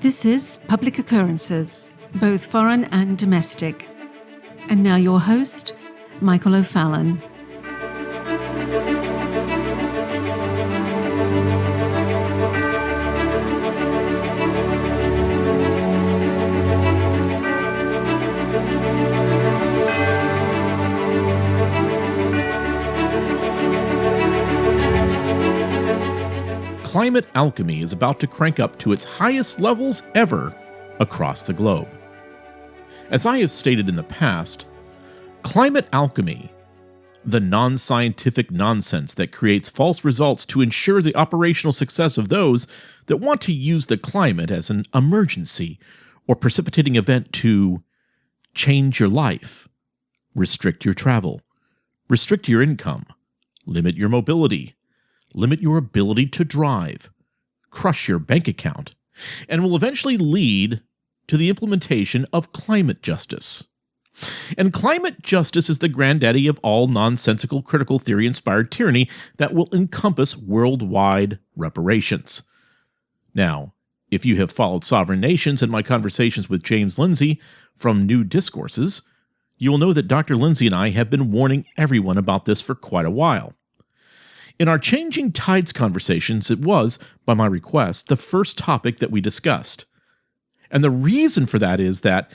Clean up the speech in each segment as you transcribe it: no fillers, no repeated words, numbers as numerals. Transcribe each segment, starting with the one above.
This is Public Occurrences, both foreign and domestic. And now your host, Michael O'Fallon. Climate alchemy is about to crank up to its highest levels ever across the globe. As I have stated in the past, climate alchemy, the non-scientific nonsense that creates false results to ensure the operational success of those that want to use the climate as an emergency or precipitating event to change your life, restrict your travel, restrict your income, limit your mobility, limit your ability to drive, crush your bank account, and will eventually lead to the implementation of climate justice. And climate justice is the granddaddy of all nonsensical critical theory-inspired tyranny that will encompass worldwide reparations. Now, if you have followed Sovereign Nations and my conversations with James Lindsay from New Discourses, you will know that Dr. Lindsay and I have been warning everyone about this for quite a while. In our Changing Tides conversations, it was, by my request, the first topic that we discussed. And the reason for that is that,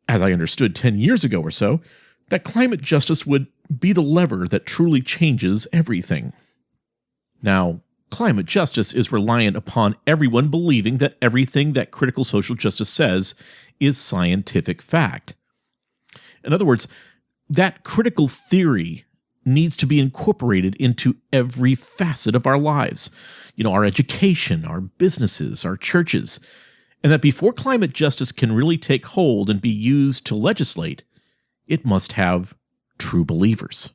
as I understood 10 years ago or so, that climate justice would be the lever that truly changes everything. Now, climate justice is reliant upon everyone believing that everything that critical social justice says is scientific fact. In other words, that critical theory needs to be incorporated into every facet of our lives, our education, our businesses, our churches, and that before climate justice can really take hold and be used to legislate, it must have true believers.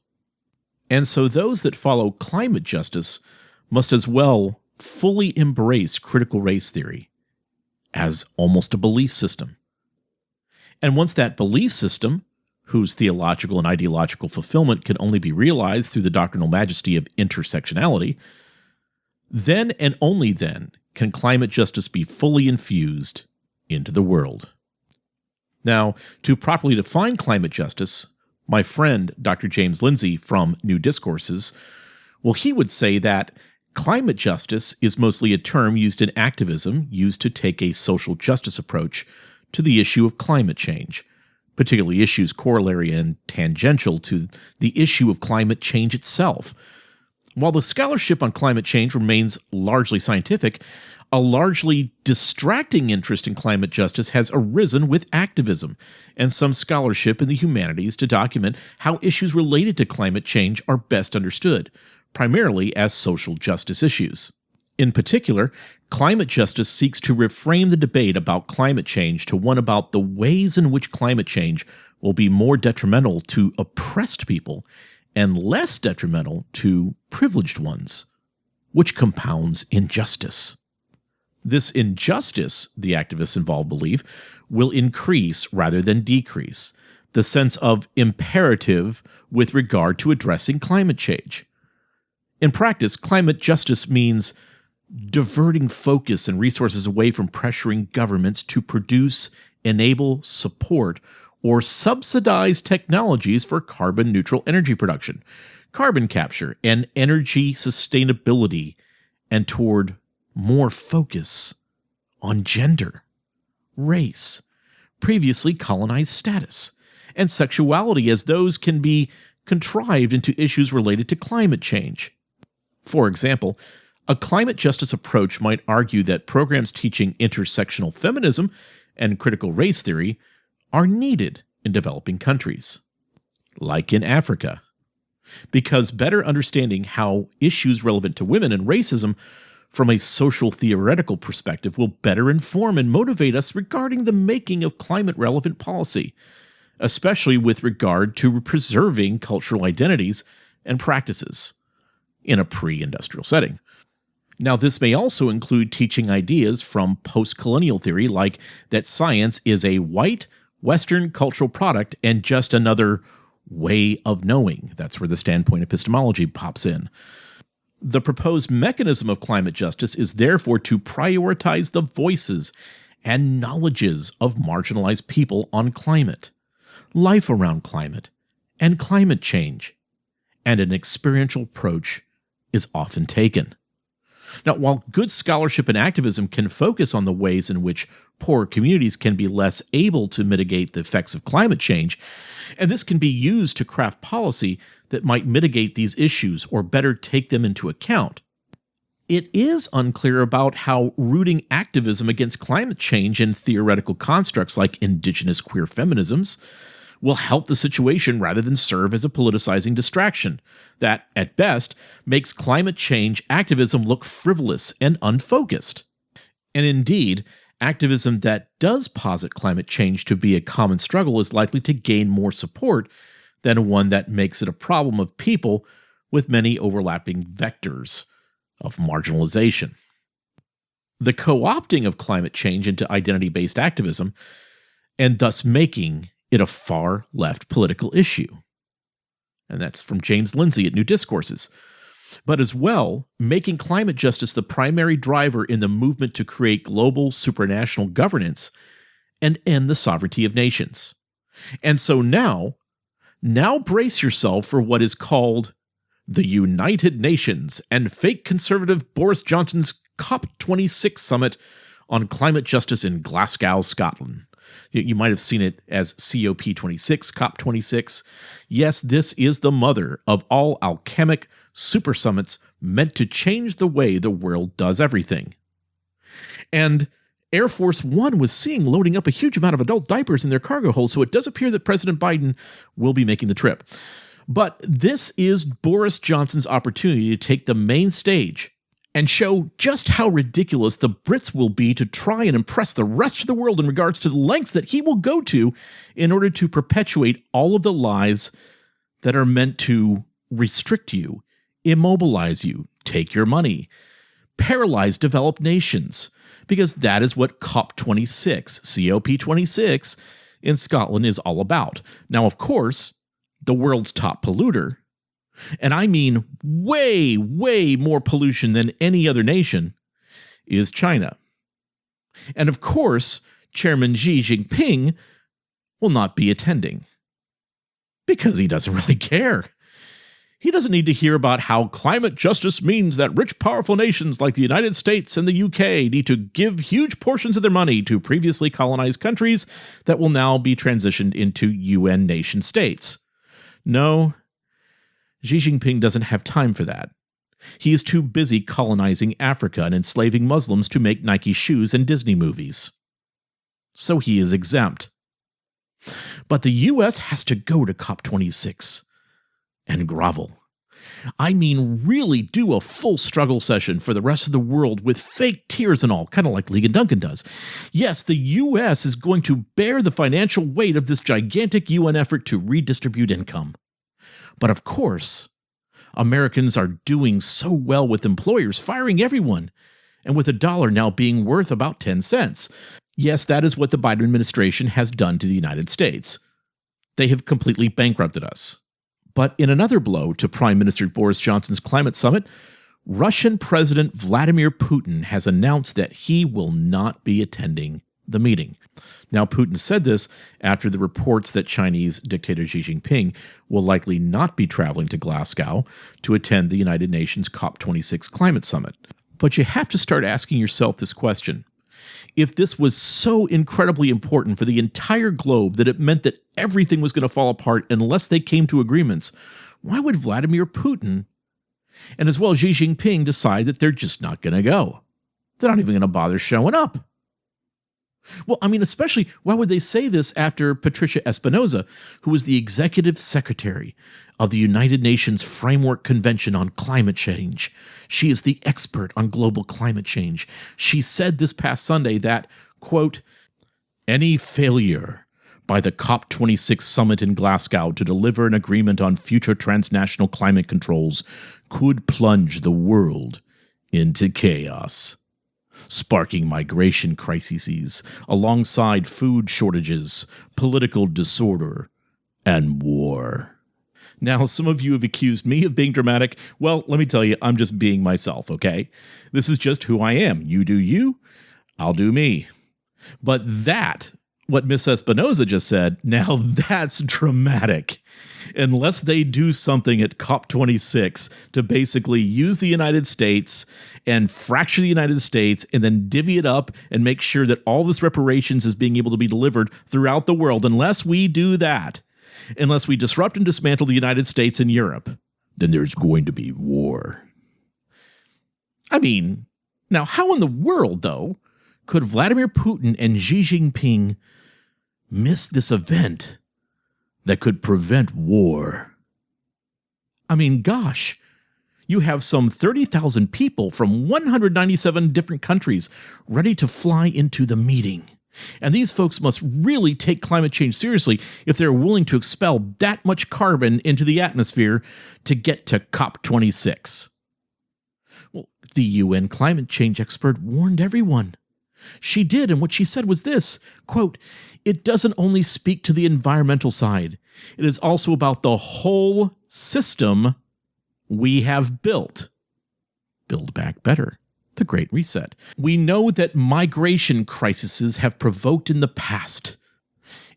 And so those that follow climate justice must as well fully embrace critical race theory as almost a belief system. And once that belief system, whose theological and ideological fulfillment can only be realized through the doctrinal majesty of intersectionality, then and only then can climate justice be fully infused into the world. Now, to properly define climate justice, my friend Dr. James Lindsay from New Discourses, he would say that climate justice is mostly a term used in activism used to take a social justice approach to the issue of climate change, particularly issues corollary and tangential to the issue of climate change itself. While the scholarship on climate change remains largely scientific, a largely distracting interest in climate justice has arisen with activism and some scholarship in the humanities to document how issues related to climate change are best understood, primarily as social justice issues. In particular, climate justice seeks to reframe the debate about climate change to one about the ways in which climate change will be more detrimental to oppressed people and less detrimental to privileged ones, which compounds injustice. This injustice, the activists involved believe, will increase rather than decrease the sense of imperative with regard to addressing climate change. In practice, climate justice means diverting focus and resources away from pressuring governments to produce, enable, support, or subsidize technologies for carbon-neutral energy production, carbon capture, and energy sustainability, and toward more focus on gender, race, previously colonized status, and sexuality as those can be contrived into issues related to climate change. For example, a climate justice approach might argue that programs teaching intersectional feminism and critical race theory are needed in developing countries, like in Africa, because better understanding how issues relevant to women and racism from a social theoretical perspective will better inform and motivate us regarding the making of climate-relevant policy, especially with regard to preserving cultural identities and practices in a pre-industrial setting. Now, this may also include teaching ideas from post-colonial theory like that science is a white, Western cultural product and just another way of knowing. That's where the standpoint epistemology pops in. The proposed mechanism of climate justice is therefore to prioritize the voices and knowledges of marginalized people on climate, life around climate, and climate change, and an experiential approach is often taken. Now, while good scholarship and activism can focus on the ways in which poor communities can be less able to mitigate the effects of climate change, and this can be used to craft policy that might mitigate these issues or better take them into account, it is unclear about how rooting activism against climate change in theoretical constructs like indigenous queer feminisms will help the situation rather than serve as a politicizing distraction that, at best, makes climate change activism look frivolous and unfocused. And indeed, activism that does posit climate change to be a common struggle is likely to gain more support than one that makes it a problem of people with many overlapping vectors of marginalization. The co-opting of climate change into identity-based activism, and thus making it a far-left political issue. And that's from James Lindsay at New Discourses. But as well, making climate justice the primary driver in the movement to create global supranational governance and end the sovereignty of nations. And so now brace yourself for what is called the United Nations and fake conservative Boris Johnson's COP26 summit on climate justice in Glasgow, Scotland. You might have seen it as COP26, COP26. Yes, this is the mother of all alchemic super summits meant to change the way the world does everything. And Air Force One was seen loading up a huge amount of adult diapers in their cargo hold, so it does appear that President Biden will be making the trip. But this is Boris Johnson's opportunity to take the main stage and show just how ridiculous the Brits will be to try and impress the rest of the world in regards to the lengths that he will go to in order to perpetuate all of the lies that are meant to restrict you, immobilize you, take your money, paralyze developed nations, because that is what COP26, COP26 in Scotland is all about. Now, of course, the world's top polluter, and I mean way, way more pollution than any other nation, is China. And of course, Chairman Xi Jinping will not be attending. Because he doesn't really care. He doesn't need to hear about how climate justice means that rich, powerful nations like the United States and the UK need to give huge portions of their money to previously colonized countries that will now be transitioned into UN nation states. No, Xi Jinping doesn't have time for that. He is too busy colonizing Africa and enslaving Muslims to make Nike shoes and Disney movies. So he is exempt. But the US has to go to COP26 and grovel. I mean, really do a full struggle session for the rest of the world with fake tears and all, kind of like League and Duncan does. Yes, the US is going to bear the financial weight of this gigantic UN effort to redistribute income. But of course, Americans are doing so well with employers firing everyone, and with $1 now being worth about 10 cents. Yes, that is what the Biden administration has done to the United States. They have completely bankrupted us. But in another blow to Prime Minister Boris Johnson's climate summit, Russian President Vladimir Putin has announced that he will not be attending the meeting. Now, Putin said this after the reports that Chinese dictator Xi Jinping will likely not be traveling to Glasgow to attend the United Nations COP26 climate summit. But you have to start asking yourself this question. If this was so incredibly important for the entire globe that it meant that everything was going to fall apart unless they came to agreements, why would Vladimir Putin and as well Xi Jinping decide that they're just not going to go? They're not even going to bother showing up. Well, I mean, especially, why would they say this after Patricia Espinosa, who was the executive secretary of the United Nations Framework Convention on Climate Change? She is the expert on global climate change. She said this past Sunday that, quote, any failure by the COP26 summit in Glasgow to deliver an agreement on future transnational climate controls could plunge the world into chaos, sparking migration crises alongside food shortages, political disorder, and war. Now, some of you have accused me of being dramatic. Well, let me tell you, I'm just being myself, okay? This is just who I am. You do you, I'll do me. But what Miss Espinosa just said, now that's dramatic. Unless they do something at COP26 to basically use the United States and fracture the United States and then divvy it up and make sure that all this reparations is being able to be delivered throughout the world, unless we do that, unless we disrupt and dismantle the United States and Europe, then there's going to be war. I mean, now how in the world, though, could Vladimir Putin and Xi Jinping miss this event that could prevent war? I mean, gosh, you have some 30,000 people from 197 different countries ready to fly into the meeting. And these folks must really take climate change seriously if they're willing to expel that much carbon into the atmosphere to get to COP26. Well, the UN climate change expert warned everyone. She did, and what she said was this, quote, "It doesn't only speak to the environmental side. It is also about the whole system we have built. Build back better. The Great Reset. We know that migration crises have provoked in the past.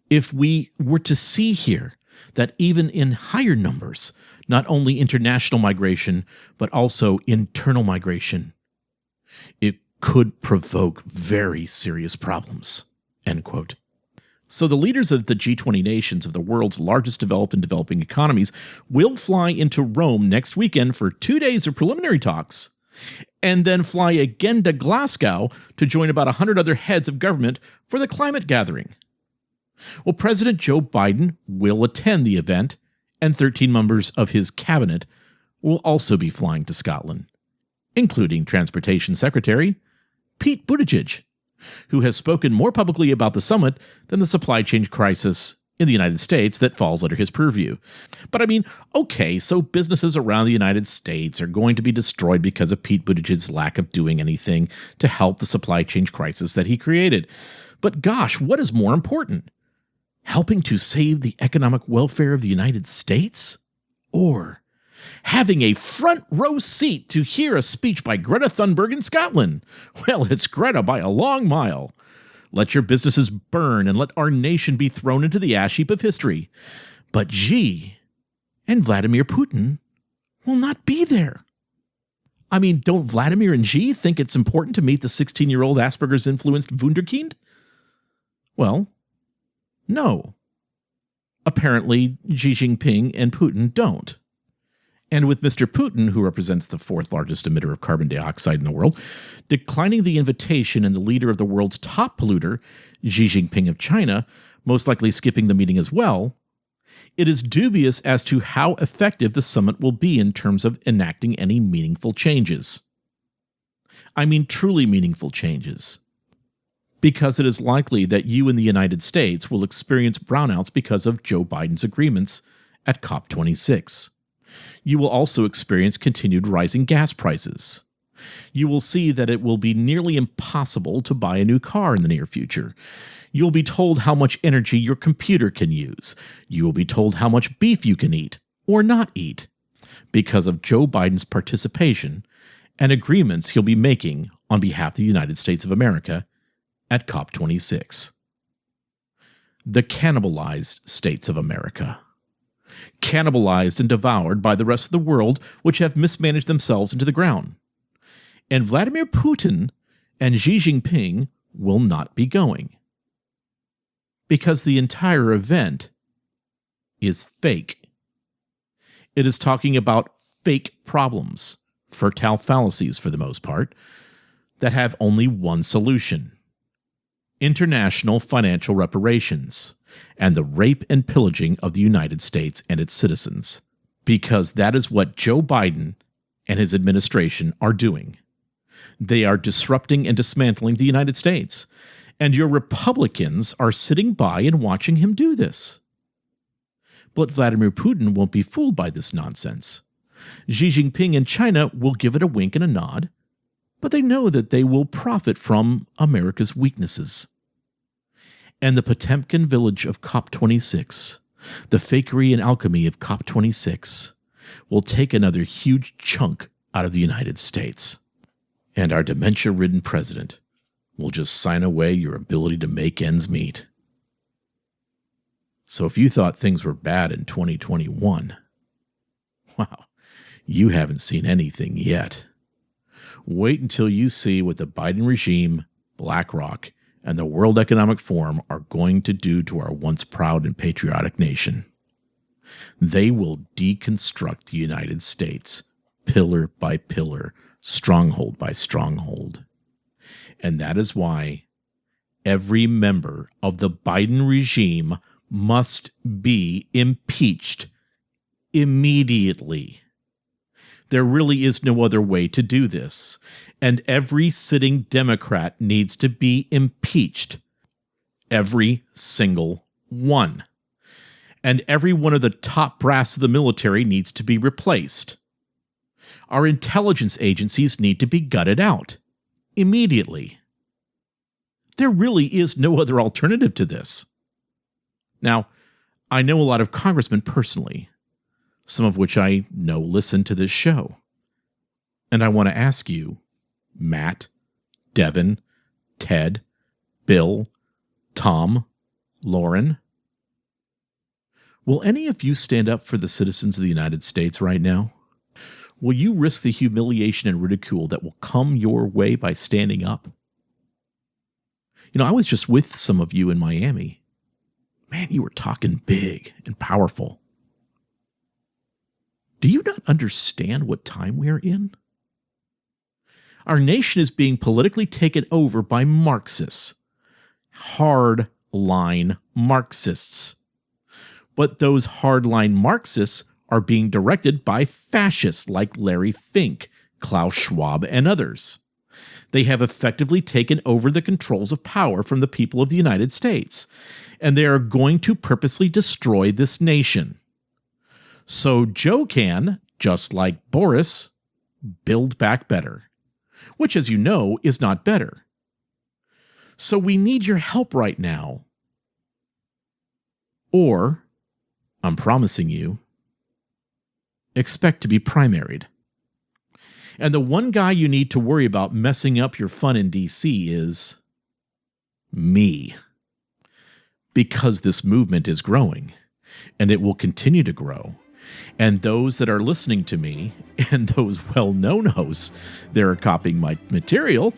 If we were to see here that even in higher numbers, not only international migration, but also internal migration, it could provoke very serious problems," end quote. So the leaders of the G20 nations of the world's largest developed and developing economies will fly into Rome next weekend for 2 days of preliminary talks, and then fly again to Glasgow to join about 100 other heads of government for the climate gathering. Well, President Joe Biden will attend the event, and 13 members of his cabinet will also be flying to Scotland, including Transportation Secretary Pete Buttigieg, who has spoken more publicly about the summit than the supply chain crisis in the United States that falls under his purview. But I mean, okay, so businesses around the United States are going to be destroyed because of Pete Buttigieg's lack of doing anything to help the supply chain crisis that he created. But gosh, what is more important? Helping to save the economic welfare of the United States? Or having a front row seat to hear a speech by Greta Thunberg in Scotland? Well, it's Greta by a long mile. Let your businesses burn and let our nation be thrown into the ash heap of history. But Xi and Vladimir Putin will not be there. I mean, don't Vladimir and Xi think it's important to meet the 16-year-old Asperger's-influenced wunderkind? Well, no. Apparently, Xi Jinping and Putin don't. And with Mr. Putin, who represents the fourth largest emitter of carbon dioxide in the world, declining the invitation and the leader of the world's top polluter, Xi Jinping of China, most likely skipping the meeting as well, it is dubious as to how effective the summit will be in terms of enacting any meaningful changes. I mean truly meaningful changes. Because it is likely that you in the United States will experience brownouts because of Joe Biden's agreements at COP26. You will also experience continued rising gas prices. You will see that it will be nearly impossible to buy a new car in the near future. You'll be told how much energy your computer can use. You will be told how much beef you can eat or not eat because of Joe Biden's participation and agreements he'll be making on behalf of the United States of America at COP26. The cannibalized states of America. Cannibalized and devoured by the rest of the world, which have mismanaged themselves into the ground. And Vladimir Putin and Xi Jinping will not be going. Because the entire event is fake. It is talking about fake problems, fertile fallacies for the most part, that have only one solution: international financial reparations and the rape and pillaging of the United States and its citizens, because that is what Joe Biden and his administration are doing. They are disrupting and dismantling the United States, and your Republicans are sitting by and watching him do this. But Vladimir Putin won't be fooled by this nonsense. Xi Jinping and China will give it a wink and a nod, but they know that they will profit from America's weaknesses. And the Potemkin village of COP26, the fakery and alchemy of COP26, will take another huge chunk out of the United States. And our dementia-ridden president will just sign away your ability to make ends meet. So if you thought things were bad in 2021, wow, you haven't seen anything yet. Wait until you see what the Biden regime, BlackRock, and the World Economic Forum are going to do to our once proud and patriotic nation. They will deconstruct the United States, pillar by pillar, stronghold by stronghold. And that is why every member of the Biden regime must be impeached immediately. There really is no other way to do this. And every sitting Democrat needs to be impeached. Every single one. And every one of the top brass of the military needs to be replaced. Our intelligence agencies need to be gutted out. Immediately. There really is no other alternative to this. Now, I know a lot of congressmen personally, some of which I know listen to this show. And I want to ask you, Matt, Devin, Ted, Bill, Tom, Lauren, will any of you stand up for the citizens of the United States right now? Will you risk the humiliation and ridicule that will come your way by standing up? You know, I was just with some of you in Miami. Man, you were talking big and powerful. Do you not understand what time we are in? Our nation is being politically taken over by Marxists. Hard-line Marxists. But those hardline Marxists are being directed by fascists like Larry Fink, Klaus Schwab, and others. They have effectively taken over the controls of power from the people of the United States, and they are going to purposely destroy this nation. So Joe can, just like Boris, build back better, which, as you know, is not better. So we need your help right now. Or, I'm promising you, expect to be primaried. And the one guy you need to worry about messing up your fun in D.C. is me. Because this movement is growing, and it will continue to grow. And those that are listening to me, and those well-known hosts that are copying my material,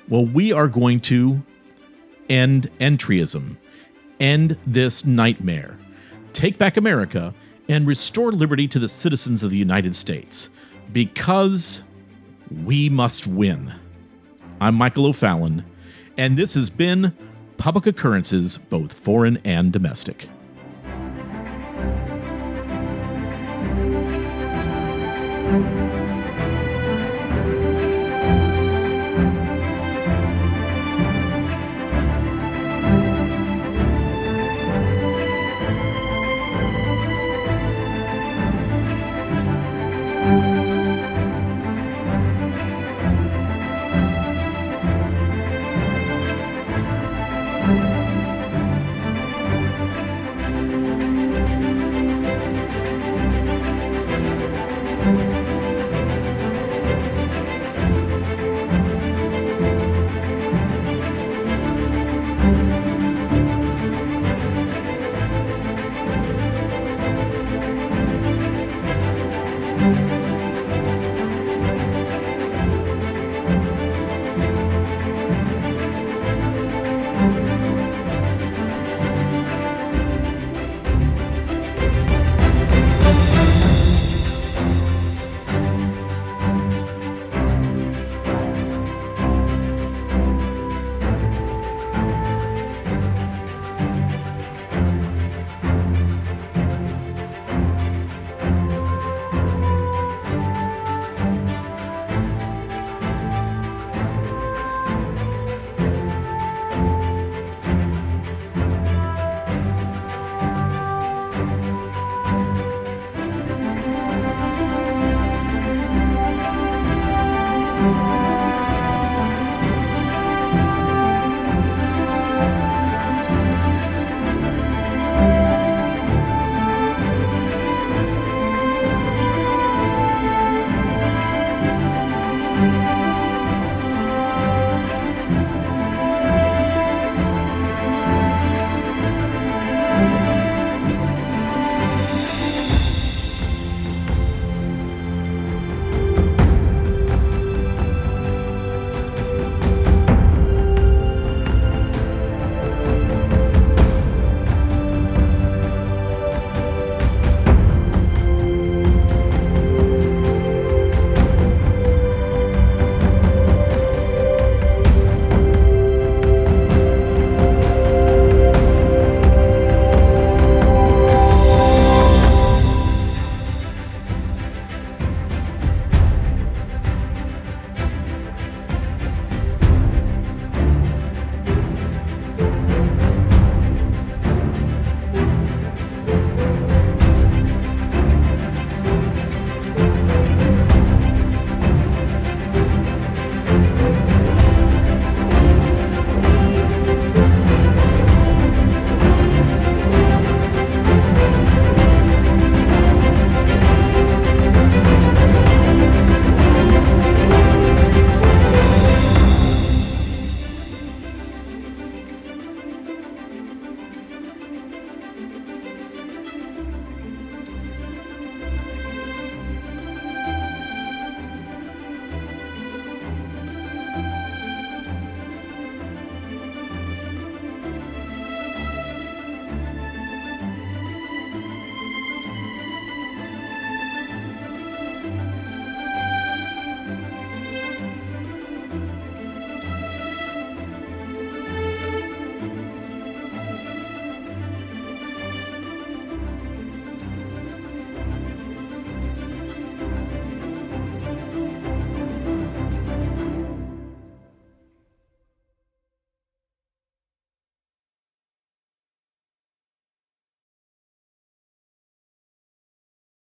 well, we are going to end entryism, end this nightmare, take back America, and restore liberty to the citizens of the United States. Because we must win. I'm Michael O'Fallon, and this has been Public Occurrences, both foreign and domestic.